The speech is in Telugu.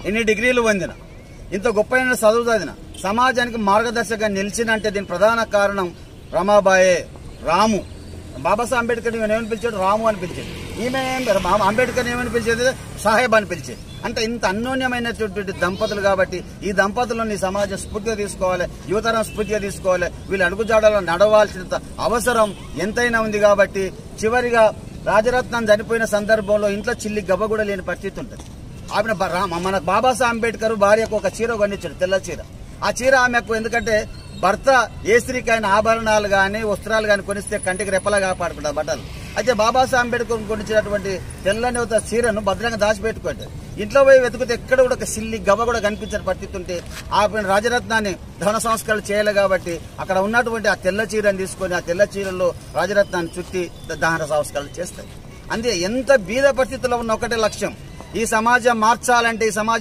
ఎన్ని డిగ్రీలు పొందిన, ఇంత గొప్పైన చదువు చదివిన, సమాజానికి మార్గదర్శకంగా నిలిచినంటే దీని ప్రధాన కారణం రమాబాయే. రాము, బాబాసాహెబ్ అంబేద్కర్ ఏమని పిలిచాడు? రాము అని పిలిచేది. ఈమె అంబేద్కర్ ఏమని పిలిచేది? సాహెబ్ అని పిలిచేది. అంటే ఇంత అన్యోన్యమైనటువంటి దంపతులు కాబట్టి ఈ దంపతులను సమాజం స్ఫూర్తిగా తీసుకోవాలి, యువతరం స్ఫూర్తిగా తీసుకోవాలి. వీళ్ళు అడుగుజాడలో నడవాల్సిన అవసరం ఎంతైనా ఉంది. కాబట్టి చివరిగా రాజరత్నం చనిపోయిన సందర్భంలో ఇంట్లో చిల్లి గవ్వ కూడా లేని పరిస్థితి ఉంటుంది. ఆమె మన బాబాసాహెబ్ అంబేద్కర్ భార్యకు ఒక చీర కొనిచ్చాడు, తెల్ల చీర. ఆ చీర ఆమెకు ఎందుకంటే భర్త ఏ స్త్రీకైనా ఆభరణాలు కానీ వస్త్రాలు కానీ కొనిస్తే కంటికి రెప్పలా కాపాడుకుంటారు బట్టలు. అయితే బాబాసాహెబ్ అంబేద్కర్ కొనిచ్చినటువంటి తెల్లని ఒక చీరను భద్రంగా దాచిపెట్టుకోండి. ఇంట్లో పోయి వెతుకుతే ఎక్కడ కూడా ఒక సిల్లి గవ్వ కూడా కనిపించిన పరిస్థితి ఉంటే ఆ రాజరత్నాన్ని దహన సంస్కరణ చేయాలి. కాబట్టి అక్కడ ఉన్నటువంటి ఆ తెల్ల చీరను తీసుకొని ఆ తెల్ల చీరలో రాజరత్నాన్ని చుట్టి దహన సంస్కరణ చేస్తాయి. అంతే. ఎంత బీద పరిస్థితుల్లో ఉన్న ఒకటే లక్ష్యం, ఈ సమాజం మార్చాలంటే ఈ సమాజం